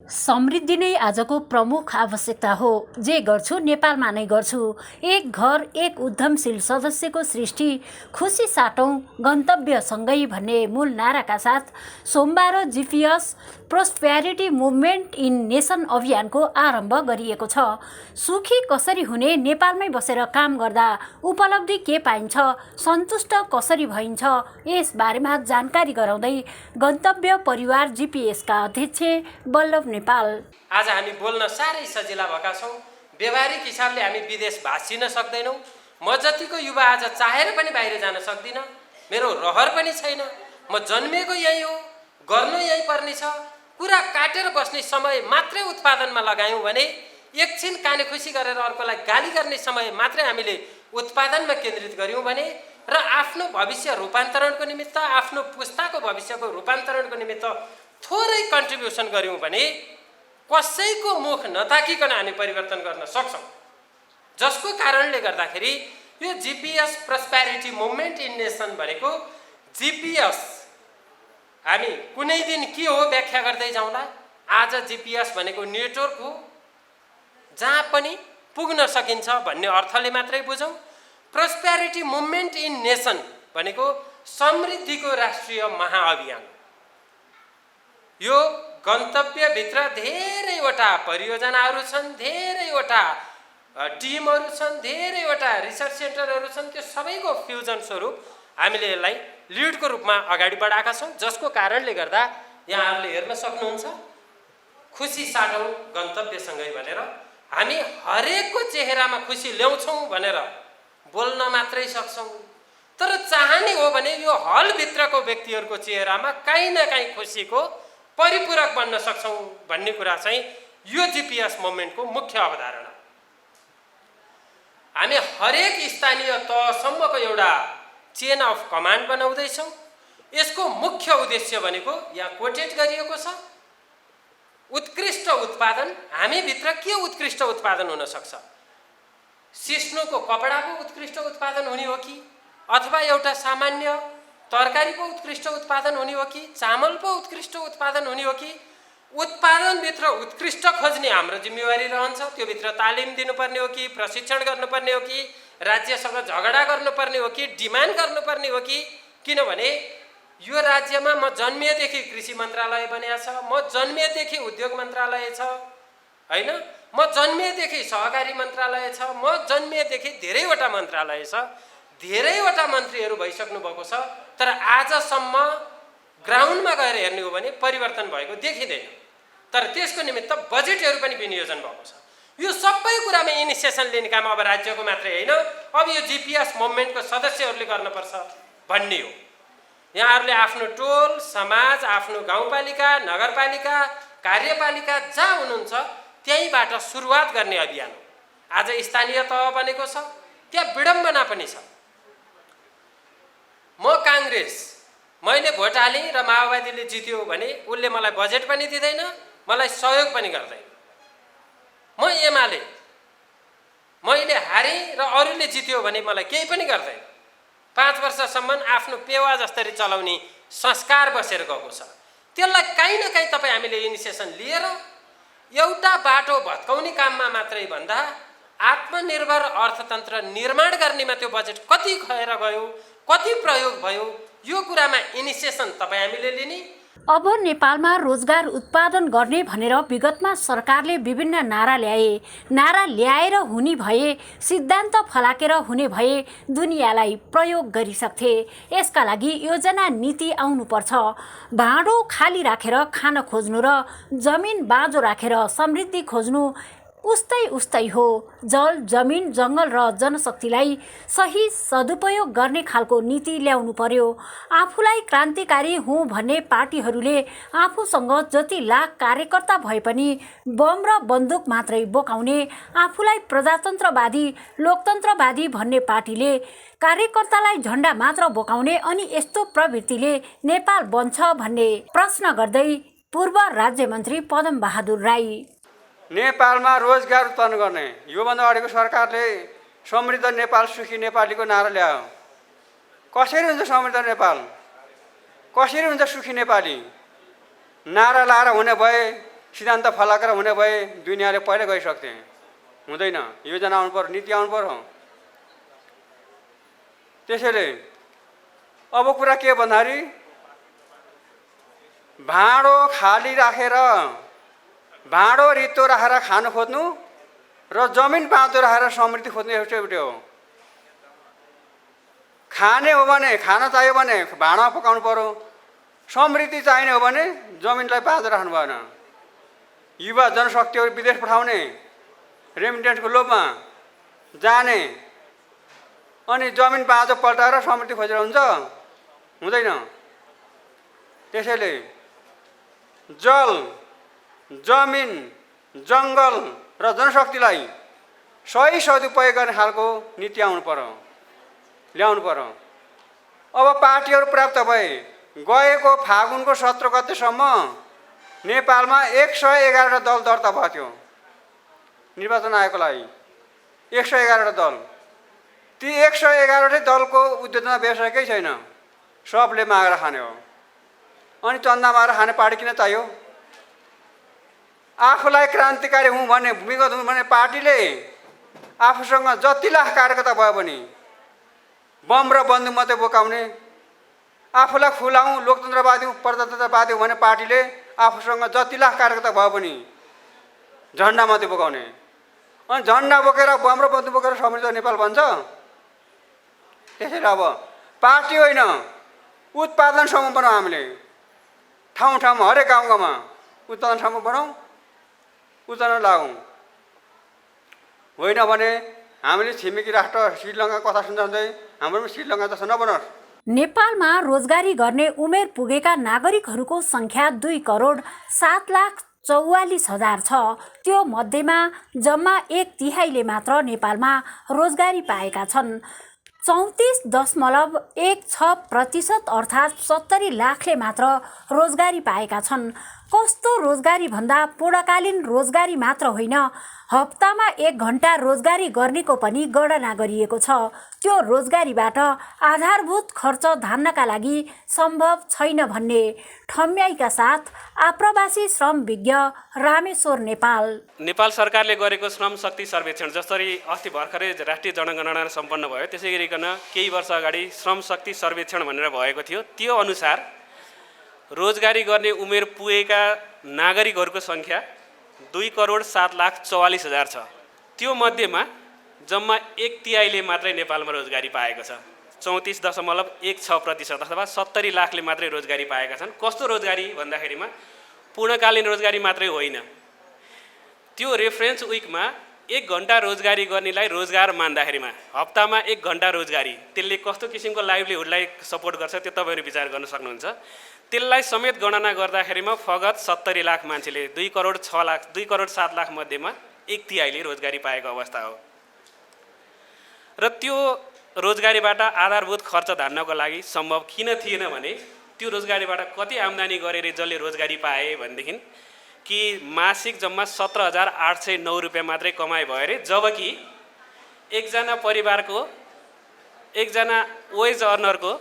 समृद्धि नै आजको प्रमुख आवश्यकता हो। जे गर्छु नेपालमा नै गर्छु। एक घर एक उद्यमशील सदस्यको सृष्टि, खुसी साटौँ गन्तव्यसँगै भन्ने मूल नाराका साथ सोमबार GPS prosperity movement in nation अभियानको आरम्भ गरिएको छ। सुखी कसरी हुने, नेपालमै बसेर काम गर्दा उपलब्धि के पाइन्छ, सन्तुष्ट कसरी भइन्छ, यस बारेमा जानकारी गराउँदै गन्तव्य परिवार जीपीएसका अध्यक्ष बल्लभ नेपाल। आज हामी बोल्न साह्रै सजिला भएका छौँ। व्यवहारिक हिसाबले हामी विदेश भासिन सक्दैनौँ। म जतिको युवा आज चाहेर पनि बाहिर जान सक्दिनँ। मेरो रहर पनि छैन। म जन्मिएको यहीँ हो, गर्नु यहीँ पर्ने छ। कुरा काटेर बस्ने समय मात्रै उत्पादनमा लगायौँ भने, एकछिन काने खुसी गरेर अर्कोलाई गाली गर्ने समय मात्रै हामीले उत्पादनमा केन्द्रित गऱ्यौँ भने र आफ्नो भविष्य रूपान्तरणको निमित्त, आफ्नो पुस्ताको भविष्यको रूपान्तरणको निमित्त थोरै कन्ट्रिब्युसन गऱ्यौँ भने कसैको मुख नताकिकन हामी परिवर्तन गर्न सक्छौँ। जसको कारणले गर्दाखेरि यो GPS prosperity movement in nation भनेको जीपीएस हामी कुनै दिन के हो व्याख्या गर्दै जाउँला। आज जीपीएस भनेको नेटवर्क हो, जहाँ पनि पुग्न सकिन्छ भन्ने अर्थले मात्रै बुझौँ। प्रोस्पेरिटी मुभमेन्ट इन नेसन भनेको समृद्धिको राष्ट्रिय महाअभियान। यो गन्तव्यभित्र धेरैवटा परियोजनाहरू छन्, धेरैवटा टिमहरू छन्, धेरैवटा रिसर्च सेन्टरहरू छन्। त्यो सबैको फ्युजन स्वरूप हामीले यसलाई लिडको रूपमा अगाडि बढाएका छौँ। जसको कारणले गर्दा यहाँहरूले हेर्न सक्नुहुन्छ, खुसी साटौँ गन्तव्यसँगै भनेर हामी हरेकको चेहरामा खुसी ल्याउँछौँ भनेर बोल्न मात्रै सक्छौँ। तर चाहने हो भने यो हलभित्रको व्यक्तिहरूको चेहरामा काहीँ न काहीँ खुसीको परिपूरक बन्न सक्छौँ भन्ने कुरा चाहिँ यो जीपीएस मुभमेन्टको मुख्य अवधारणा। हामी हरेक स्थानीय तहसम्मको एउटा चेन अफ कमान्ड बनाउँदैछौँ। यसको मुख्य उद्देश्य भनेको यहाँ कोटेट गरिएको छ, उत्कृष्ट उत्पादन। हामीभित्र के उत्कृष्ट उत्पादन हुन सक्छ? सिस्नोको कपडाको उत्कृष्ट उत्पादन हुने हो कि, अथवा एउटा सामान्य तरकारीको उत्कृष्ट उत्पादन हुने हो कि, चामलको उत्कृष्ट उत्पादन हुने हो कि? उत्पादनभित्र उत्कृष्ट खोज्ने हाम्रो जिम्मेवारी रहन्छ। त्योभित्र तालिम दिनुपर्ने हो कि, प्रशिक्षण गर्नुपर्ने हो कि, राज्यसँग झगडा गर्नुपर्ने हो कि, डिमान्ड गर्नुपर्ने हो कि? किनभने यो राज्यमा म जन्मिएदेखि कृषि मन्त्रालय बनिएको छ, म जन्मिएदेखि उद्योग मन्त्रालय छ, होइन, म जन्मिएदेखि सहकारी मन्त्रालय छ, म जन्मिएदेखि धेरैवटा मन्त्रालय छ, धेरैवटा मन्त्रीहरू भइसक्नु भएको छ। तर आजसम्म ग्राउन्डमा गएर हेर्ने हो भने परिवर्तन भएको देखिँदैन। तर त्यसको निमित्त बजेटहरू पनि विनियोजन भएको छ। यो सबै कुरामा इनिसिएसन लिने काम अब राज्यको मात्रै होइन, अब यो जीपीएस मुभमेन्टको सदस्यहरूले गर्नुपर्छ भन्ने हो। यहाँहरूले आफ्नो टोल, समाज, आफ्नो गाउँपालिका, नगरपालिका, कार्यपालिका जहाँ हुनुहुन्छ त्यहीँबाट सुरुवात गर्ने अभियान हो। आज स्थानीय तह बनेको छ, त्यहाँ विडम्बना पनि छ। म काङ्ग्रेस, मैले भोट हालेँ र माओवादीले जित्यो भने उसले मलाई बजेट पनि दिँदैन, मलाई सहयोग पनि गर्दैन। म एमाले, मैले हारेँ र अरूले जित्यो भने मलाई केही पनि गर्दैन। 5 वर्षसम्म आफ्नो पेवा जस्तरी चलाउने संस्कार बसेर गएको छ। त्यसलाई काहीँ न काहीँ तपाईँ हामीले इनिसिएसन लिएर एउटा बाटो भत्काउने काममा मात्रै भन्दा आत्मनिर्भर अर्थतन्त्र निर्माण गर्नेमा त्यो बजेट कति खएर गयो, कति प्रयोग भयो, यो कुरामा इनिसिएसन तपाईँ हामीले लिने। अब नेपालमा रोजगार उत्पादन गर्ने भनेर विगतमा सरकारले विभिन्न नारा ल्याए। नारा ल्याएर हुने भए, सिद्धान्त फलाकेर हुने भए दुनियाँलाई प्रयोग गरिसक्थे। यसका लागि योजना नीति आउनुपर्छ। भाँडो खाली राखेर खान खोज्नु र जमिन बाँझो राखेर समृद्धि खोज्नु उस्तै हो। जल, जमिन, जङ्गल र जनशक्तिलाई सही सदुपयोग गर्ने खालको नीति ल्याउनु पर्यो। आफूलाई क्रान्तिकारी हुँ भन्ने पार्टीहरूले आफूसँग जति लाख कार्यकर्ता भए पनि बम र बन्दुक मात्रै बोकाउने, आफूलाई प्रजातन्त्रवादी, लोकतन्त्रवादी भन्ने पार्टीले कार्यकर्तालाई झन्डा मात्र बोकाउने, अनि यस्तो प्रवृत्तिले नेपाल बन्छ भन्ने प्रश्न गर्दै पूर्व राज्यमन्त्री पदम बहादुर राई, नेपालमा रोजगार उत्पन्न गर्ने योभन्दा अगाडिको सरकारले समृद्ध नेपाल सुखी नेपालीको नारा ल्यायो। कसरी हुन्छ समृद्ध नेपाल? कसरी हुन्छ सुखी नेपाली? नारा लाएर हुने भए सिद्धान्त फलाकेर हुने भए दुनियाँले पहिल्यै गइसक्थे। हुँदैन, योजना आउनु पर्यो, नीति आउनु पर्यो। त्यसैले अब कुरा के भन्दाखेरि भाँडो खाली राखेर भाँडो रित्तो राखेर खानु खोज्नु र जमिन बाँधो राखेर समृद्धि खोज्नु एउटै एउटै हो। खाने हो भने, खान चाहियो भने भाँडामा पकाउनु पर्यो। समृद्धि चाहिने हो भने जमिनलाई बाँधो राख्नु भएन। युवा जनशक्तिहरू विदेश पठाउने, रेमिटेन्सको लोभमा जाने, अनि जमिन बाँझो पल्टाएर समृद्धि खोजेर हुन्छ? हुँदैन। त्यसैले जल, जमिन, जङ्गल र जनशक्तिलाई सही सदुपयोग गर्ने खालको नीति आउनु पर्यो, ल्याउनु पर्यो। अब पार्टीहरू प्राप्त भए गएको फागुनको 17 गतेसम्म नेपालमा 111 दल दर्ता भएको थियो। निर्वाचन आयोगको लागि 111 दल। ती 111 दलको उद्योजना व्यवसाय केही छैन, सबले मागेर खाने हो। अनि चन्दा मागेर खाने पार्टी किन चाहियो? आफूलाई क्रान्तिकारी हुँ भने, भूमिगत हुँ भने पार्टीले आफूसँग जति लाख कार्यकर्ता भयो भने बम र बन्दुक मात्रै बोकाउने, आफूलाई खुलाउँ, लोकतन्त्रवादी हूँ, प्रजातन्त्रवादी हूँ भने पार्टीले आफूसँग जति लाख कार्यकर्ता भयो भने झन्डा मात्रै बोकाउने। अनि झन्डा बोकेर बम र बन्दुक बोकेर समृद्ध नेपाल भन्छ? त्यसैले अब पार्टी होइन, उत्पादन समूह बनाऊ। हामीले ठाउँ ठाउँमा, हरेक गाउँ गाउँमा उत्पादन समूह बनाऊ, उत्पादन लागौँ। होइन भने हामीले छिमेकी राष्ट्र श्रीलङ्का कथा सुन्दै हाम्रो पनि श्रीलङ्का जस्तो नबनोस्। नेपालमा रोजगारी गर्ने उमेर पुगेका नागरिकहरूको सङ्ख्या 2,07,44,000 छ। त्यो मध्येमा जम्मा 1/3 मात्र नेपालमा रोजगारी पाएका छन्। 34.16% अर्थात् 70 लाखले मात्र रोजगारी पाएका छन्। कस्तो रोजगारी भन्दा पूर्णकालीन रोजगारी मात्र होइन, हप्तामा 1 घण्टा रोजगारी गर्नेको पनि गणना गरिएको छ। त्यो रोजगारीबाट आधारभूत खर्च धान्नका लागि सम्भव छैन भन्ने ठम्याइका साथ आप्रवासी श्रम विज्ञ रामेश्वर नेपाल। नेपाल सरकारले गरेको श्रम शक्ति सर्वेक्षण, जसरी अस्ति भर्खरै राष्ट्रिय जनगणना सम्पन्न भयो, त्यसै गरिकन केही वर्ष अगाडि श्रम शक्ति सर्वेक्षण भनेर भएको थियो। त्यो अनुसार रोजगारी गर्ने उमेर पुगेका नागरिकहरूको सङ्ख्या 2,07,44,000 छ। त्यो मध्येमा जम्मा 1/3 मात्रै नेपालमा रोजगारी पाएको छ। 34.16% अथवा 70 लाखले मात्रै रोजगारी पाएका छन्। कस्तो रोजगारी भन्दाखेरिमा पूर्णकालीन रोजगारी मात्रै होइन, त्यो रेफरेन्स विकमा 1 घण्टा रोजगारी गर्नेलाई रोजगार मान्दाखेरिमा हप्तामा 1 घण्टा रोजगारी, त्यसले कस्तो किसिमको लाइभलीहुडलाई सपोर्ट गर्छ त्यो तपाईँहरू विचार गर्न सक्नुहुन्छ। त्यसलाई समेत गणना गर्दाखेरिमा फगत 70 लाख मान्छेले 2,07,00,000 मध्येमा 1/3 रोजगारी पाएको अवस्था हो। र त्यो रोजगारीबाट आधारभूत खर्च धान्नको लागि सम्भव किन थिएन भने त्यो रोजगारीबाट कति आम्दानी गरेर जसले रोजगारी पाए भनेदेखि कि मासिक जम्मा 17,809 रुपियाँ मात्रै कमाइ भयो अरे, जबकि एकजना परिवारको, एकजना वेज अर्नरको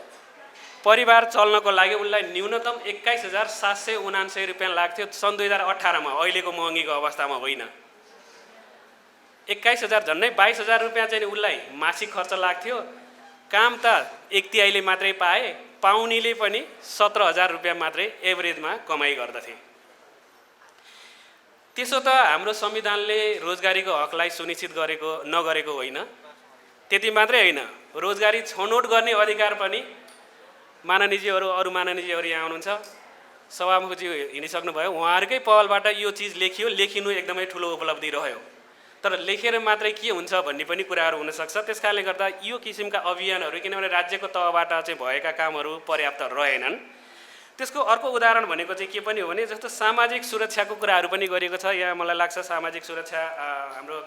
परिवार चल्नको लागि उनलाई न्यूनतम 21,779 रुपियाँ लाग्थ्यो सन् 2018 मा। अहिलेको महँगीको अवस्थामा होइन। 21,000 झन्डै 22,000 रुपियाँ चाहिँ उनलाई मासिक खर्च लाग्थ्यो। काम त 1/3 मात्रै पाए, पाउनेले पनि 17,000 रुपियाँ मात्रै एभरेजमा कमाइ गर्दथे। त्यसो त हाम्रो संविधानले रोजगारीको हकलाई सुनिश्चित नगरेको होइन। त्यति मात्रै होइन, रोजगारी छनौट गर्ने अधिकार पनि माननीयजीहरू, अरू माननीयजीहरू यहाँ हुनुहुन्छ, सभामुखजी हिँडिसक्नुभयो, उहाँहरूकै पहलबाट यो चिज लेखियो। लेखिनु एकदमै ठुलो उपलब्धि रह्यो, तर लेखेर मात्रै के हुन्छ भन्ने पनि कुराहरू हुनसक्छ। त्यस कारणले गर्दा यो किसिमका अभियानहरू, किनभने राज्यको तहबाट चाहिँ भएका कामहरू पर्याप्त रहेनन्। त्यसको अर्को उदाहरण भनेको चाहिँ के पनि हो भने जस्तो सामाजिक सुरक्षाको कुराहरू पनि गरिएको छ। यहाँ मलाई लाग्छ सामाजिक सुरक्षा हाम्रो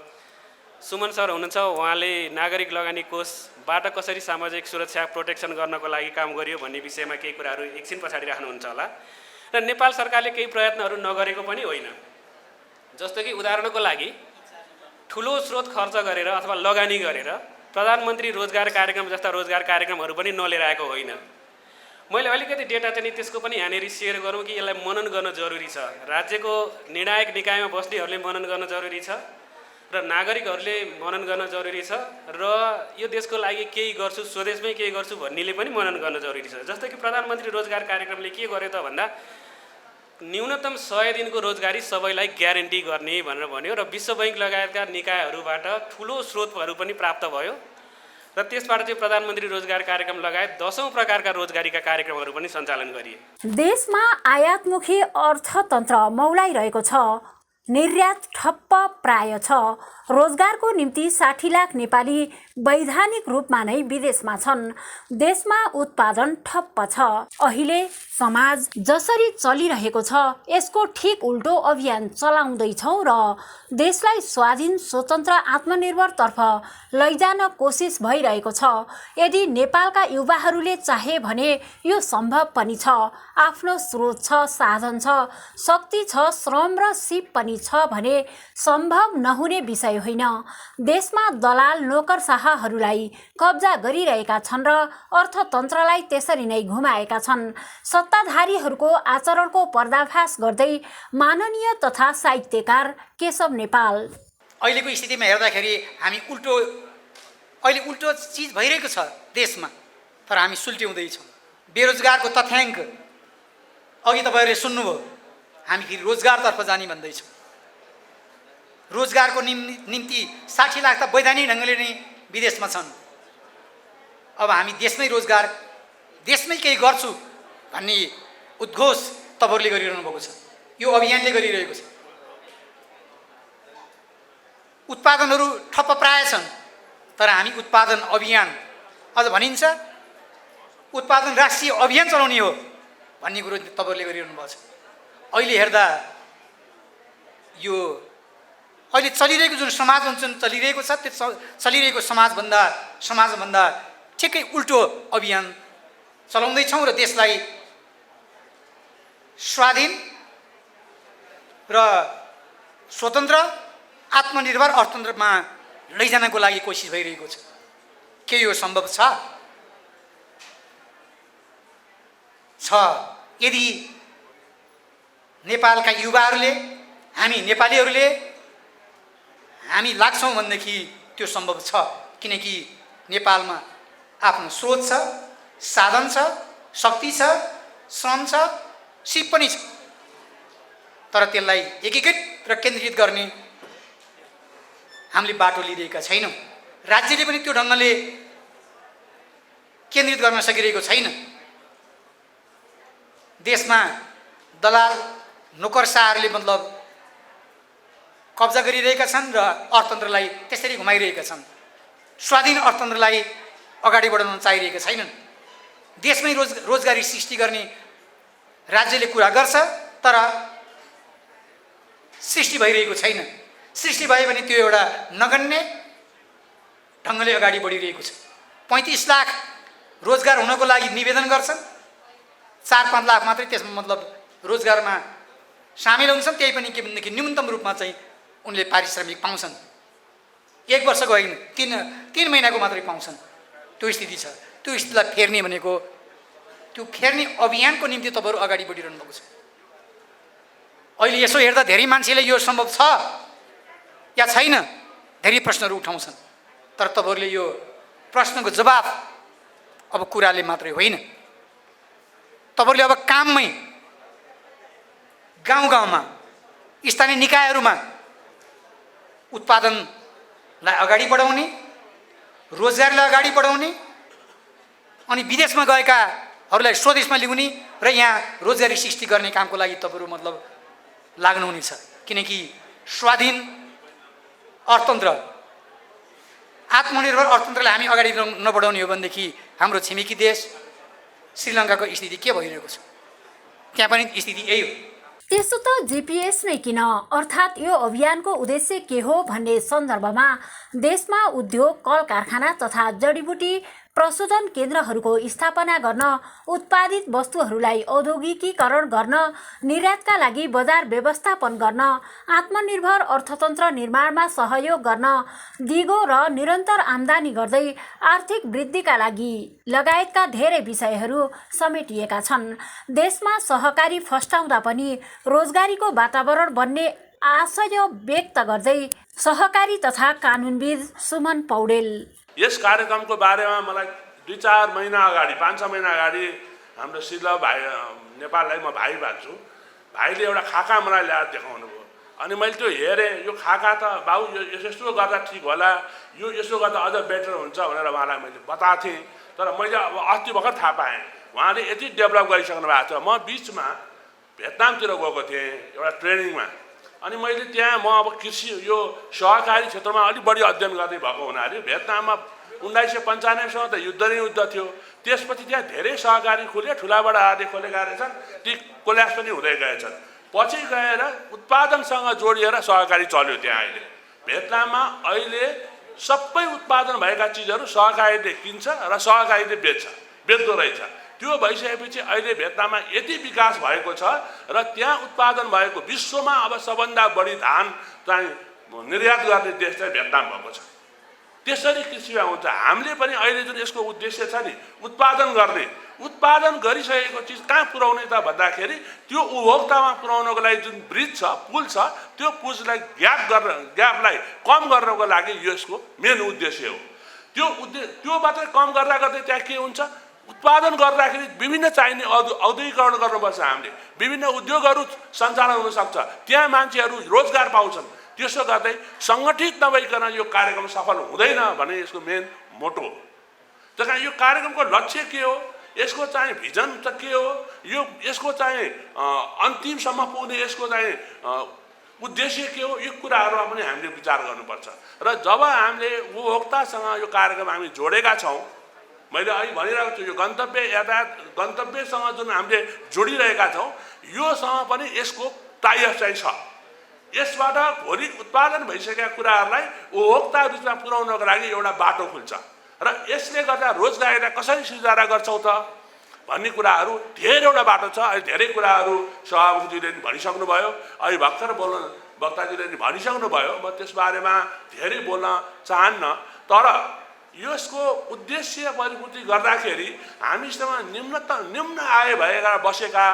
सुमन सर हुनुहुन्छ, उहाँले नागरिक लगानी कोषबाट कसरी सामाजिक सुरक्षा प्रोटेक्सन गर्नको लागि काम गरियो भन्ने विषयमा केही कुराहरू एकछिन पछाडि राख्नुहुन्छ होला। र नेपाल सरकारले केही प्रयत्नहरू नगरेको पनि होइन। जस्तो कि उदाहरणको लागि ठुलो स्रोत खर्च गरेर अथवा लगानी गरेर प्रधानमन्त्री रोजगार कार्यक्रम जस्ता रोजगार कार्यक्रमहरू पनि नलिएर आएको होइन। मैले अलिकति डेटा चाहिँ नि त्यसको पनि यहाँनिर सेयर गरौँ कि यसलाई मनन गर्न जरुरी छ। राज्यको निर्णायक निकायमा बस्नेहरूले मनन गर्न जरुरी छ र नागरिकहरूले मनन गर्न जरुरी छ र यो देशको लागि केही गर्छु, स्वदेशमै केही गर्छु भन्नेले पनि मनन गर्न जरुरी छ। जस्तो कि प्रधानमन्त्री रोजगार कार्यक्रमले के गर्यो त भन्दा न्यूनतम 100 दिनको रोजगारी सबैलाई ग्यारेन्टी गर्ने भनेर भन्यो र विश्व बैंक लगायतका निकायहरूबाट ठुलो स्रोतहरू पनि प्राप्त भयो र त्यसबाट चाहिँ प्रधानमन्त्री रोजगार कार्यक्रम लगायत 10औं प्रकारका रोजगारीका कार्यक्रमहरू पनि सञ्चालन गरिए। देशमा आयातमुखी अर्थतन्त्र मौलाइरहेको छ, निर्यात ठप्प प्राय छ। रोजगारको निम्ति 60 लाख नेपाली वैधानिक रूपमा नै विदेशमा छन्। देशमा उत्पादन ठप्प छ। अहिले समाज जसरी चलिरहेको छ यसको ठिक उल्टो अभियान चलाउँदैछौँ र देशलाई स्वाधीन, स्वतन्त्र, आत्मनिर्भरतर्फ लैजान कोसिस भइरहेको छ। यदि नेपालका युवाहरूले चाहे भने यो सम्भव पनि छ। आफ्नो स्रोत छ, साधन छ, शक्ति छ, श्रम र सिप पनि छ भने सम्भव नहुने विषय होइन। देशमा दलाल नोकरशाहहरूलाई कब्जा गरिरहेका छन् र अर्थतन्त्रलाई त्यसरी नै घुमाएका छन्। सत्ताधारीहरूको आचरणको पर्दाफास गर्दै माननीय तथा साहित्यकार केशव नेपाल। अहिलेको स्थितिमा हेर्दाखेरि हामी अहिले उल्टो चिज भइरहेको छ देशमा, तर हामी सुल्ट्याउँदैछौँ। बेरोजगारको तथ्याङ्क अघि तपाईँहरूले सुन्नुभयो, हामी फेरि रोजगारतर्फ जाने भन्दैछौँ। रोजगारको निम्ति 60 लाख त वैधानिक ढङ्गले नै विदेशमा छन्। अब हामी देशमै रोजगार, देशमै केही गर्छु भन्ने उद्घोष तपाईँहरूले गरिरहनु भएको छ, यो अभियानले गरिरहेको छ। उत्पादनहरू ठप्प प्राय छन्, तर हामी उत्पादन अभियान, अझ भनिन्छ उत्पादन राष्ट्रिय अभियान चलाउने हो भन्ने कुरो तपाईँहरूले गरिरहनु भएको छ। अहिले हेर्दा यो अहिले चलिरहेको जुन समाज जुन चलिरहेको छ त्यो चलिरहेको समाजभन्दा ठिकै उल्टो अभियान चलाउँदैछौँ र देशलाई स्वाधीन र स्वतन्त्र, आत्मनिर्भर अर्थतन्त्रमा लैजानको लागि कोसिस भइरहेको छ। के यो सम्भव छ? यदि नेपालका युवाहरूले, हामी नेपालीहरूले हामी लाग्छौँ भनेदेखि त्यो सम्भव छ। किनकि नेपालमा आफ्नो स्रोत छ, साधन छ, शक्ति छ, श्रम छ, सिप पनि छ, तर त्यसलाई एकीकृत र केन्द्रित गर्ने हामीले बाटो लिइरहेका छैनौँ। राज्यले पनि त्यो ढङ्गले केन्द्रित गर्न सकिरहेको छैन। देशमा दलाल नोकरशाहहरूले मतलब कब्जा गरिरहेका छन् र अर्थतन्त्रलाई त्यसरी घुमाइरहेका छन्। स्वाधीन अर्थतन्त्रलाई अगाडि बढाउन चाहिरहेका छैनन्। देशमै रोजगारी सृष्टि गर्ने राज्यले कुरा गर्छ, तर सृष्टि भइरहेको छैन। सृष्टि भयो भने त्यो एउटा नगण्य ढङ्गले अगाडि बढिरहेको छ। 35 लाख रोजगार हुनको लागि निवेदन गर्छन्, 4-5 लाख मात्रै त्यसमा मतलब रोजगारमा सामेल हुन्छन्। त्यही पनि के भनेदेखि न्यूनतम रूपमा चाहिँ उनले पारिश्रमिक पाउँछन्। 1 वर्षको होइन, 3 महिनाको मात्रै पाउँछन्। त्यो स्थिति छ। त्यो स्थितिलाई फेर्ने भनेको, त्यो फेर्ने अभियानको निम्ति तपाईँहरू अगाडि बढिरहनु भएको छ। अहिले यसो हेर्दा धेरै मान्छेले यो सम्भव छ या छैन धेरै प्रश्नहरू उठाउँछन्, तर तपाईँहरूले यो प्रश्नको जवाफ अब कुराले मात्रै होइन, तपाईँहरूले अब काममै, गाउँ-गाउँमा, स्थानीय निकायहरूमा उत्पादनलाई अगाडि बढाउने, रोजगारलाई अगाडि बढाउने अनि विदेशमा गएकाहरूलाई स्वदेशमा ल्याउने र यहाँ रोजगारी सृष्टि गर्ने कामको लागि तपाईँहरू मतलब लाग्नुहुनेछ। किनकि स्वाधीन अर्थतन्त्र, आत्मनिर्भर अर्थतन्त्रलाई हामी अगाडि नबढाउने हो भनेदेखि हाम्रो छिमेकी देश श्रीलङ्काको स्थिति के भइरहेको छ, त्यहाँ पनि स्थिति यही हो। त्यसो त जीपीएस नै किन, अर्थात् यो अभियानको उद्देश्य के हो भन्ने सन्दर्भमा देशमा उद्योग, कल कारखाना तथा जडीबुटी प्रशोधन केन्द्रहरूको स्थापना गर्न, उत्पादित वस्तुहरूलाई औद्योगिकीकरण गर्न, निर्यातका लागि बजार व्यवस्थापन गर्न, आत्मनिर्भर अर्थतन्त्र निर्माणमा सहयोग गर्न, दिगो र निरन्तर आम्दानी गर्दै आर्थिक वृद्धिका लागि लगायतका धेरै विषयहरू समेटिएका छन्। देशमा सहकारी फस्टाउँदा पनि रोजगारीको वातावरण बन्ने आशय व्यक्त गर्दै सहकारी तथा कानुनविद सुमन पौडेल, यस कार्यक्रमको बारेमा मलाई 2-4 महिना अगाडि 5-6 महिना अगाडि हाम्रो सिद्ध भाइ नेपाललाई म भाइ भन्छु, भाइले एउटा खाका मलाई ल्याएर देखाउनु भयो। अनि मैले त्यो हेरेँ, यो खाका त बाबु यो यसो गर्दा ठिक होला, यो यसो गर्दा अझ बेटर हुन्छ भनेर उहाँलाई मैले बताएको थिएँ। तर मैले अब अस्ति भर्खर थाहा पाएँ उहाँले यति डेभलप गरिसक्नु भएको छ। म बिचमा भियतनामतिर गएको थिएँ एउटा ट्रेनिङमा, अनि मैले त्यहाँ म अब कृषि यो सहकारी क्षेत्रमा अलिक बढी अध्ययन गर्दै भएको हुनाले भियतनाममा 1995सम्म त युद्ध नै युद्ध थियो। त्यसपछि त्यहाँ धेरै सहकारी खुले, ठुलाबडाहरूले खोलेका रहेछन्, ती कोल्याप्स पनि हुँदै गएछन्। पछि गएर उत्पादनसँग जोडिएर सहकारी चल्यो त्यहाँ। अहिले भियतनाममा अहिले सबै उत्पादन भएका चिजहरू सहकारीले किन्छ र सहकारीले बेच्दो रहेछ। त्यो भइसकेपछि अहिले भियतनाममा यति विकास भएको छ र त्यहाँ उत्पादन भएको विश्वमा अब सबभन्दा बढी धान चाहिँ निर्यात गर्ने देश चाहिँ भियतनाम भएको छ। त्यसरी कृषिमा हुन्छ। हामीले पनि अहिले जुन यसको उद्देश्य छ नि उत्पादन गर्ने, उत्पादन गरिसकेको चिज कहाँ पुर्याउने त भन्दाखेरि त्यो उपभोक्तामा पुर्याउनको लागि जुन ब्रिज छ, पुल छ, त्यो पुललाई ग्यापलाई कम गर्नको लागि यसको मेन उद्देश्य हो। त्यो मात्रै कम गर्दा गर्दै त्यहाँ के हुन्छ, उत्पादन गर्दाखेरि विभिन्न चाहिने औद्योगिकरण गर्नुपर्छ। हामीले विभिन्न उद्योगहरू सञ्चालन हुनसक्छ, त्यहाँ मान्छेहरू रोजगार पाउँछन्। त्यसो गर्दै सङ्गठित नभइकन यो कार्यक्रम सफल हुँदैन भने यसको मेन मोटो हो। त्यस कारण यो कार्यक्रमको लक्ष्य के हो, यसको चाहिँ भिजन त के हो, यसको चाहिँ अन्तिमसम्म पुग्ने यसको चाहिँ उद्देश्य के हो, यो कुराहरूमा पनि हामीले विचार गर्नुपर्छ। र जब हामीले उपभोक्तासँग यो कार्यक्रम हामी जोडेका छौँ, मैले अहिले भनिरहेको छु, यो गन्तव्यसँग जुन हामीले जोडिरहेका छौँ, योसँग पनि यसको टाइअप चाहिँ छ। यसबाट भोलि उत्पादन भइसकेका कुराहरूलाई उपभोक्ता बिचमा पुर्याउनको लागि एउटा बाटो खुल्छ र यसले गर्दा रोजगारीलाई कसरी सिर्जना गर्छौँ त भन्ने कुराहरू धेरैवटा बाटो छ। अहिले धेरै कुराहरू सभापतिजीले पनि भनिसक्नुभयो, अहिले भर्खर वक्ताजीले पनि भनिसक्नुभयो। म त्यसबारेमा धेरै बोल्न चाहन्न, तर यसको उद्देश्य परिपूर्ति गर्दाखेरि हामीसँग निम्न आय भएका बसेका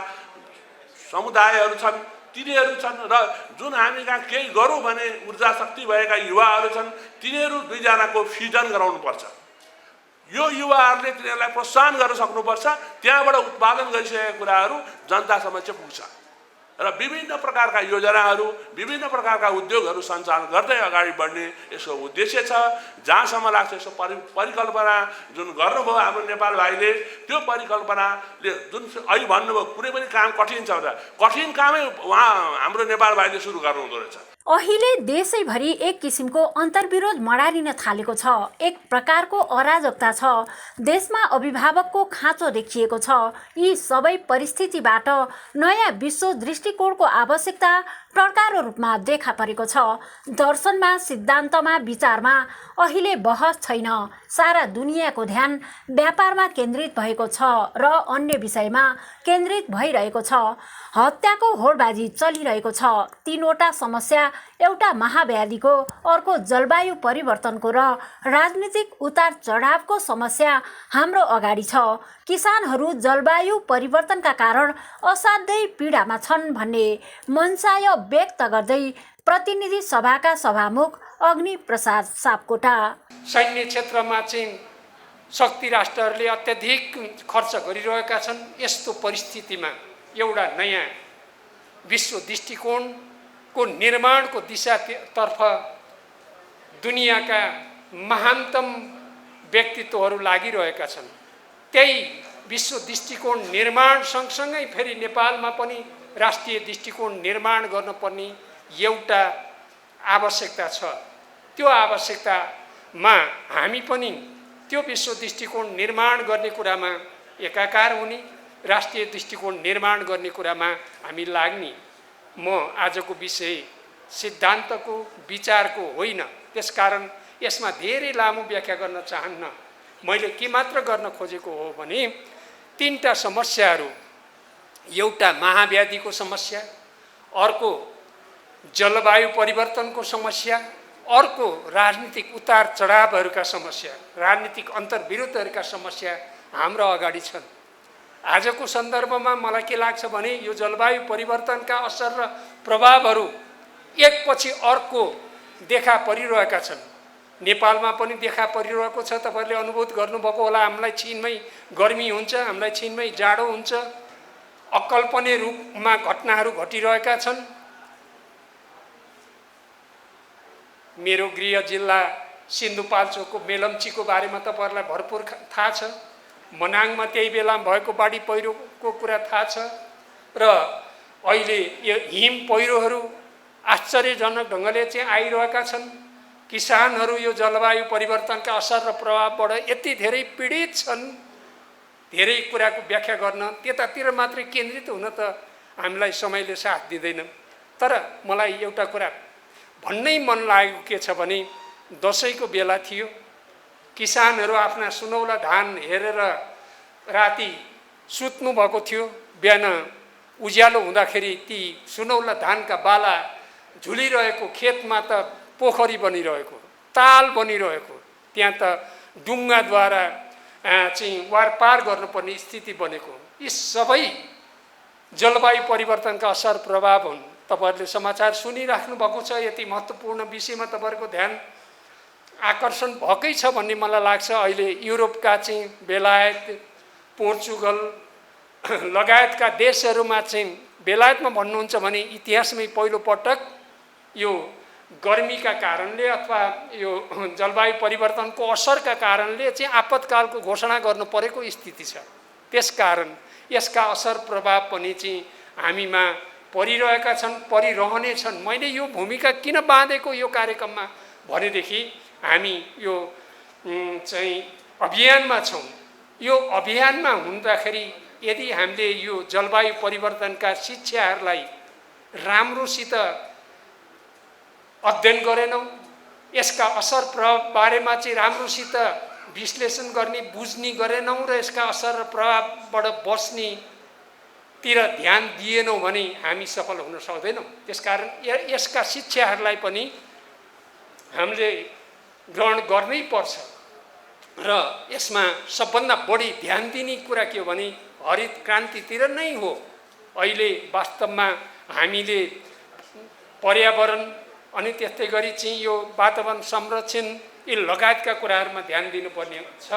समुदायहरू छन्, तिनीहरू छन् र जुन हामी कहाँ केही गरौँ भने ऊर्जा शक्ति भएका युवाहरू छन्, तिनीहरू दुईजनाको फ्युजन गराउनुपर्छ। यो युवाहरूले तिनीहरूलाई प्रोत्साहन गर्न सक्नुपर्छ। त्यहाँबाट उत्पादन गरिसकेका कुराहरू जनता समक्ष पुग्छ र विभिन्न प्रकारका योजनाहरू, विभिन्न प्रकारका उद्योगहरू सञ्चालन गर्दै अगाडि बढ्ने यसको उद्देश्य छ। जहाँसम्म लाग्छ यसो परिकल्पना जुन गर्नुभयो हाम्रो नेपाल भाइले, त्यो परिकल्पनाले जुन अहिले भन्नुभयो कुनै पनि काम कठिन छ भने कठिन कामै हाम्रो नेपाल भाइले सुरु गर्नुहुँदो रहेछ। अहिले देशैभरि एक किसिमको अन्तर्विरोध मडारिन थालेको छ। एक प्रकारको अराजकता छ। देशमा अभिभावकको खाँचो देखिएको छ। यी सबै परिस्थितिबाट नयाँ विश्व दृष्टिकोणको आवश्यकता प्रकारको रूपमा देखा परेको छ। दर्शनमा, सिद्धान्तमा, विचारमा अहिले बहस छैन। सारा दुनियाँको ध्यान व्यापारमा केन्द्रित भएको छ र अन्य विषयमा केन्द्रित भइरहेको छ। हत्याको होडबाजी चलिरहेको छ। 3वटा समस्या, एउटा महाव्याधिको, अर्को जलवायु परिवर्तनको र राजनीतिक उतार चढावको समस्या हाम्रो अगाडि छ। किसानहरू जलवायु परिवर्तनका कारण असाध्यै पीडामा छन् भन्ने मनसाय व्यक्त गर्दै प्रतिनिधि सभाका सभामुख अग्नि प्रसाद सापकोटा, सैन्य क्षेत्रमा चाहिँ शक्ति राष्ट्रहरूले अत्याधिक खर्च गरिरहेका छन्। यस्तो परिस्थितिमा एउटा नयाँ विश्व दृष्टिकोणको निर्माणको दिशातर्फ दुनियाँका महानतम व्यक्तित्वहरू लागिरहेका छन्। त्यही विश्व दृष्टिकोण निर्माण सँगसँगै फेरि नेपालमा पनि राष्ट्रिय दृष्टिकोण निर्माण गर्नुपर्ने एउटा आवश्यकता छ। त्यो आवश्यकतामा हामी पनि त्यो विश्व दृष्टिकोण निर्माण गर्ने कुरामा एकाकार हुने, राष्ट्रिय दृष्टिकोण निर्माण गर्ने कुरामा हामी लाग्ने। म आजको विषय सिद्धान्तको, विचारको होइन, त्यसकारण यसमा धेरै लामो व्याख्या गर्न चाहन्न। मैले के मात्र गर्न खोजेको हो भने तीनटा समस्याहरू, एउटा महाव्याधिको समस्या, अर्को जलवायु परिवर्तनको समस्या, अर्को राजनीतिक उतार चढावहरूका समस्या, राजनीतिक अन्तर्विरोधहरूका समस्या हाम्रो अगाडि छन्। आजको सन्दर्भमा मलाई के लाग्छ भने यो जलवायु परिवर्तनका असर र प्रभावहरू एकपछि अर्को देखा परिरहेका छन्। नेपालमा पनि देखा परिरहेको छ। तपाईहरुले अनुभूत गर्नुभएको होला, हामीलाई छिनमै गर्मी हुन्छ, हामीलाई छिनमै जाडो हुन्छ। अकल्पनीय रूपमा घटनाहरू घटिरहेका छन्। मेरो गृह जिल्ला सिन्धुपाल्चोकको मेलम्चीको बारेमा तपाईहरुलाई भरपूर थाहा छ। मनाङमा त्यही बेला भएको बाढी पहिरोको कुरा थाहा छ र अहिले यो हिम पहिरोहरू आश्चर्यजनक ढङ्गले चाहिँ आइरहेका छन्। किसानहरू यो जलवायु परिवर्तनका असर र प्रभावबाट यति धेरै पीडित छन्। धेरै कुराको व्याख्या गर्न त्यतातिर मात्रै केन्द्रित हुन त हामीलाई समयले साथ दिँदैन। तर मलाई एउटा कुरा भन्नै मन लागेको के छ भने दसैँको बेला थियो, किसानहरू आफ्ना सुनौला धान हेरेर राति सुत्नु भएको थियो। बिहान उज्यालो हुँदाखेरि ती सुनौला धानका बाला झुलिरहेको खेतमा त पोखरी बनिरहेको, ताल बनिरहेको, त्यहाँ त डुङ्गाद्वारा चाहिँ वारपार गर्नुपर्ने स्थिति बनेको। यी सबै जलवायु परिवर्तनका असर प्रभाव हुन्। तपाईहरुले समाचार सुनिराख्नु भएको छ। यति महत्त्वपूर्ण विषयमा तपाईहरुको ध्यान आकर्षण भएकै छ भन्ने मलाई लाग्छ। अहिले युरोपका चाहिँ बेलायत, पोर्चुगल लगायतका देशहरूमा चाहिँ बेलायतमा भन्नुहुन्छ भने इतिहासमै पहिलो पटक यो गर्मीका कारणले अथवा यो जलवायु परिवर्तनको असरका कारणले चाहिँ आपतकालको घोषणा गर्नु परेको स्थिति छ। त्यसकारण यसका असर प्रभाव पनि चाहिँ हामीमा परिरहेका छन्, परिरहने छन्। मैले यो भूमिका किन बाँधेको यो कार्यक्रममा भनेदेखि हामी यो चाहिँ अभियानमा छौँ। यो अभियानमा हुँदाखेरि यदि हामीले यो जलवायु परिवर्तनका शिक्षाहरूलाई राम्रोसित अध्ययन गरेनौँ, यसका असर प्रभाव बारेमा चाहिँ राम्रोसित विश्लेषण गर्ने, बुझ्ने गरेनौँ र यसका असर र प्रभावबाट बस्नेतिर ध्यान दिएनौँ भने हामी सफल हुन सक्दैनौँ। त्यसकारण यसका शिक्षाहरूलाई पनि हामीले ग्रहण गर्नै पर्छ र यसमा सबभन्दा बढी ध्यान दिने कुरा के हो भने हरित क्रान्तितिर नै हो। अहिले वास्तवमा हामीले पर्यावरण अनि त्यस्तै गरी चाहिँ यो वातावरण संरक्षण यी लगायतका कुराहरूमा ध्यान दिनुपर्ने छ।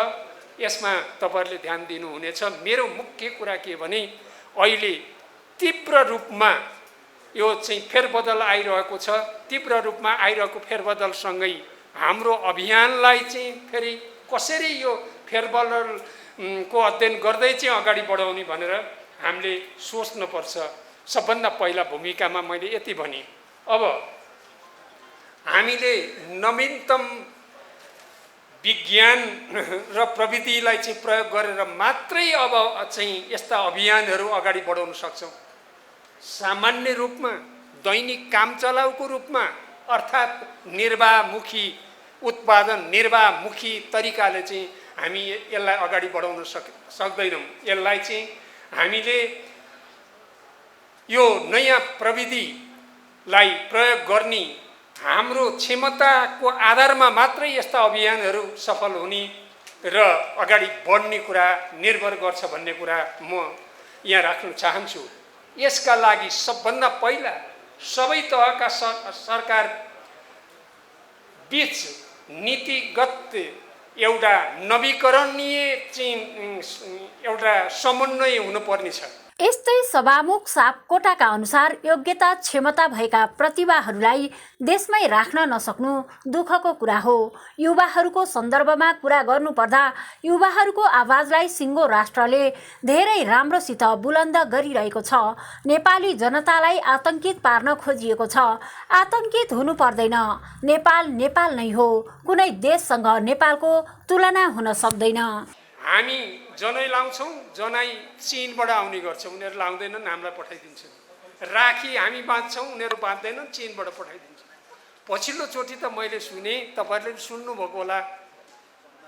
यसमा तपाईहरुले ध्यान दिनुहुनेछ। मेरो मुख्य कुरा के भने अहिले तीव्र रूपमा यो चाहिँ फेरबदल आइरहेको छ। तीव्र रूपमा आइरहेको फेरबदलसँगै हाम्रो अभियानलाई चाहिँ फेरि कसरी यो फेरबदलको अध्ययन गर्दै चाहिँ अगाडि बढाउने भनेर हामीले सोच्नुपर्छ। सबभन्दा पहिला भूमिकामा मैले यति भने अब हामीले नवीनतम विज्ञान र प्रविधिलाई चाहिँ प्रयोग गरेर मात्रै अब चाहिँ यस्ता अभियानहरू अगाडि बढाउन सक्छौँ। सामान्य रूपमा दैनिक काम चलाउको रूपमा अर्थात् निर्वाहमुखी उत्पादन, निर्वाहमुखी तरिकाले चाहिँ हामी यसलाई अगाडि बढाउन सक्दैनौँ। यसलाई चाहिँ हामीले यो नयाँ प्रविधिलाई प्रयोग गर्ने हाम्रो क्षमताको आधारमा मात्रै यस्ता अभियानहरू सफल हुने र अगाडि बढ्ने कुरा निर्भर गर्छ भन्ने कुरा म यहाँ राख्न चाहन्छु। यसका लागि सबभन्दा पहिला सबै तहका सरकार बीच नीतिगत एउटा नवीकरणीय चाहिँ एउटा समन्वय हुनुपर्ने छ। यस्तै सभामुख सापकोटाका अनुसार योग्यता क्षमता भएका प्रतिभाहरूलाई देशमै राख्न नसक्नु दुःखको कुरा हो। युवाहरूको सन्दर्भमा कुरा गर्नुपर्दा युवाहरूको आवाजलाई सिङ्गो राष्ट्रले धेरै राम्रोसित बुलन्द गरिरहेको छ। नेपाली जनतालाई आतंकित पार्न खोजिएको छ। आतंकित हुनु पर्दैन। नेपाल नेपाल नै हो। कुनै देशसँग नेपालको तुलना हुन सक्दैन। हामी जनै लाउँछौँ, जनै चीनबाट आउने गर्छ, उनीहरू लाउँदैनन्, हामीलाई पठाइदिन्छन्। राखी हामी बाँध्छौँ, उनीहरू बाँध्दैनन्, चीनबाट पठाइदिन्छन्। पछिल्लो चोटि त मैले सुने, तपाईँहरूले सुन्नुभएको होला,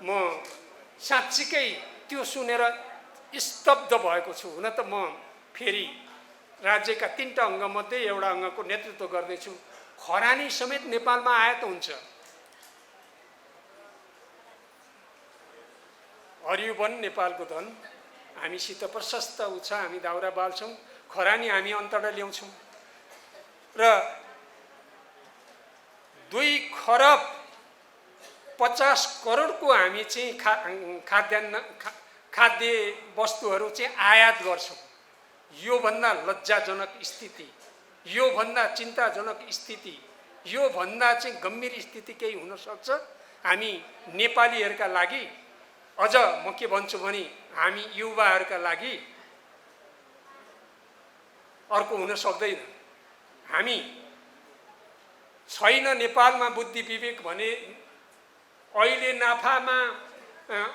म साँच्चीकै त्यो सुनेर स्तब्ध भएको छु। हुन त म फेरि राज्यका 3टा अङ्गमध्ये एउटा अङ्गको नेतृत्व गर्दैछु। खरानी समेत नेपालमा आयात हुन्छ। हरियो वन नेपालको धन, हामीसित प्रशस्त उ छ, हामी दाउरा बाल्छौँ। खरानी हामी अन्तर्र ल्याउँछौँ र 2 खरब 50 करोडको हामी चाहिँ खाद्य वस्तुहरू चाहिँ आयात गर्छौँ। योभन्दा लज्जाजनक स्थिति, योभन्दा चिन्ताजनक स्थिति, योभन्दा चाहिँ गम्भीर स्थिति केही हुनसक्छ? हामी नेपालीहरूका लागि, अझ म के भन्छु भने हामी युवाहरूका लागि अर्को हुन सक्दैन। हामी छैन नेपालमा बुद्धि विवेक भने अहिले नाफामा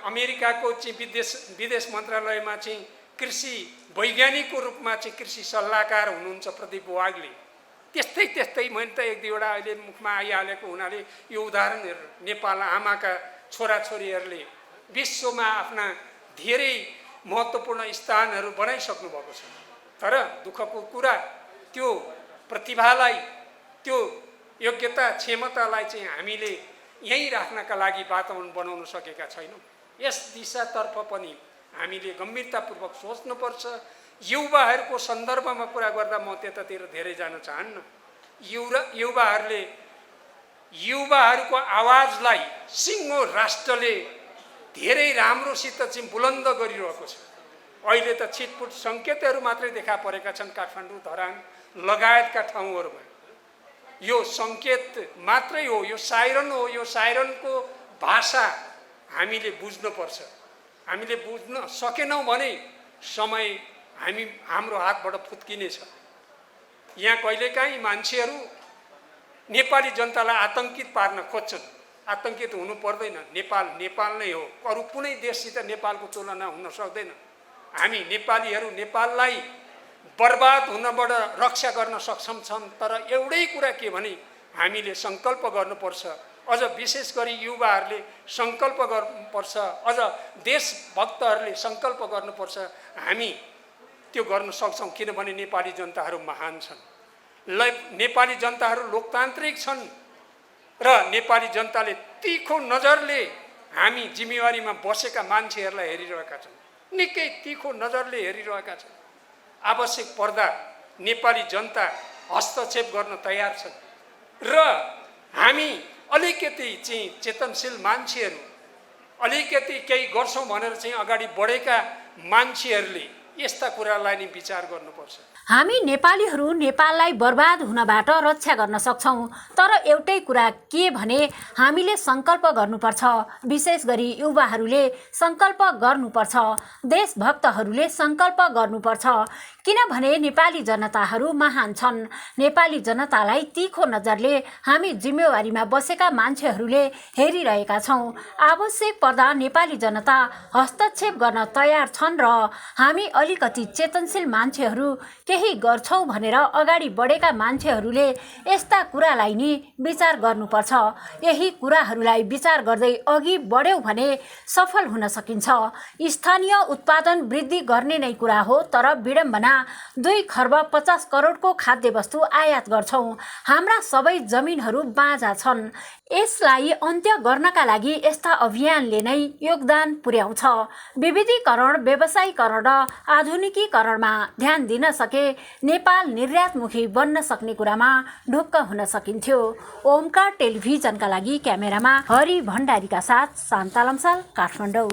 अमेरिकाको चाहिँ विदेश मन्त्रालयमा चाहिँ कृषि वैज्ञानिकको रूपमा चाहिँ कृषि सल्लाहकार हुनुहुन्छ प्रदीप वाग्ले। त्यस्तै मैले त 1-2वटा अहिले मुखमा आइहालेको हुनाले यो उदाहरणहरू नेपाल आमाका छोराछोरीहरूले विश्वमा आफ्ना धेरै महत्त्वपूर्ण स्थानहरू बनाइसक्नु भएको छ। तर दुःखको कुरा त्यो प्रतिभालाई, त्यो योग्यता क्षमतालाई चाहिँ हामीले यहीँ राख्नका लागि वातावरण बनाउन सकेका छैनौँ। यस दिशातर्फ पनि हामीले गम्भीरतापूर्वक सोच्नुपर्छ। युवाहरूको सन्दर्भमा कुरा गर्दा म त्यतातिर धेरै जान चाहन्न। युवाहरूको आवाजलाई सिङ्गो राष्ट्रले धेरै राम्रोसित चाहिँ बुलन्द गरिरहेको छ। अहिले त छिटपुट सङ्केतहरू मात्रै देखा परेका छन् काठमाडौँ, धरान लगायतका ठाउँहरूमा। यो सङ्केत मात्रै हो, यो साइरन हो। यो साइरनको भाषा हामीले बुझ्नुपर्छ। हामीले बुझ्न सकेनौँ भने समय हाम्रो हातबाट फुत्किनेछ। यहाँ कहिलेकाहीँ मान्छेहरू नेपाली जनतालाई आतङ्कित पार्न खोज्छन्। आतङ्कित हुनु पर्दैन। नेपाल नै हो। अरू कुनै देशसित नेपालको तुलना हुन सक्दैन। हामी नेपालीहरू नेपाललाई बर्बाद हुनबाट रक्षा गर्न सक्षम छन्। तर एउटै कुरा के भने हामीले सङ्कल्प गर्नुपर्छ। अझ विशेष गरी युवाहरूले सङ्कल्प गर्नुपर्छ। अझ देशभक्तहरूले सङ्कल्प गर्नुपर्छ। हामी त्यो गर्न सक्छौँ किनभने नेपाली जनताहरू महान छन्। नेपाली जनताहरू लोकतान्त्रिक छन् र नेपाली जनताले तीखो नजरले हामी जिम्मेवारीमा बसेका मान्छेहरूलाई हेरिरहेका छन्। निकै तीखो नजरले हेरिरहेका छन्। आवश्यक पर्दा नेपाली जनता हस्तक्षेप गर्न तयार छन् र हामी अलिकति चाहिँ चेतनशील मान्छेहरू, अलिकति केही गर्छौँ भनेर चाहिँ अगाडि बढेका मान्छेहरूले यस्ता कुरालाई नि विचार गर्नुपर्छ। हामी नेपालीहरू नेपाललाई बर्बाद हुनबाट रक्षा गर्न सक्छौँ। तर एउटै कुरा के भने हामीले सङ्कल्प गर्नुपर्छ। विशेष गरी युवाहरूले सङ्कल्प गर्नुपर्छ। देशभक्तहरूले सङ्कल्प गर्नुपर्छ। किनभने नेपाली जनताहरू महान छन्। नेपाली जनतालाई तीखो नजरले हामी जिम्मेवारीमा बसेका मान्छेहरूले हेरिरहेका छौँ। आवश्यक पर्दा नेपाली जनता हस्तक्षेप गर्न तयार छन् र हामी अलिकति चेतनशील मान्छेहरू केही गर्छौँ भनेर अगाडि बढेका मान्छेहरूले यस्ता कुरालाई नि विचार गर्नुपर्छ। यही कुराहरूलाई विचार गर्दै अघि बढ्यौँ भने सफल हुन सकिन्छ। स्थानीय उत्पादन वृद्धि गर्ने नै कुरा हो। तर विडम्बना 2 खर्ब 50 करोडको खाद्य वस्तु आयात गर्छौँ। हाम्रा सबै जमिनहरू बाँझा छन्। यसलाई अन्त्य गर्नका लागि यस्ता अभियानले नै योगदान पुर्याउँछ। विविधीकरण, व्यवसायीकरण र आधुनिकीकरणमा ध्यान दिन सके नेपाल निर्यातमुखी बन्न सक्ने कुरामा ढुक्क हुन सकिन्थ्यो। ओमकार टेलिभिजनका लागि क्यामेरामा हरि भण्डारीका साथ शान्ता लम्साल, काठमाडौँ।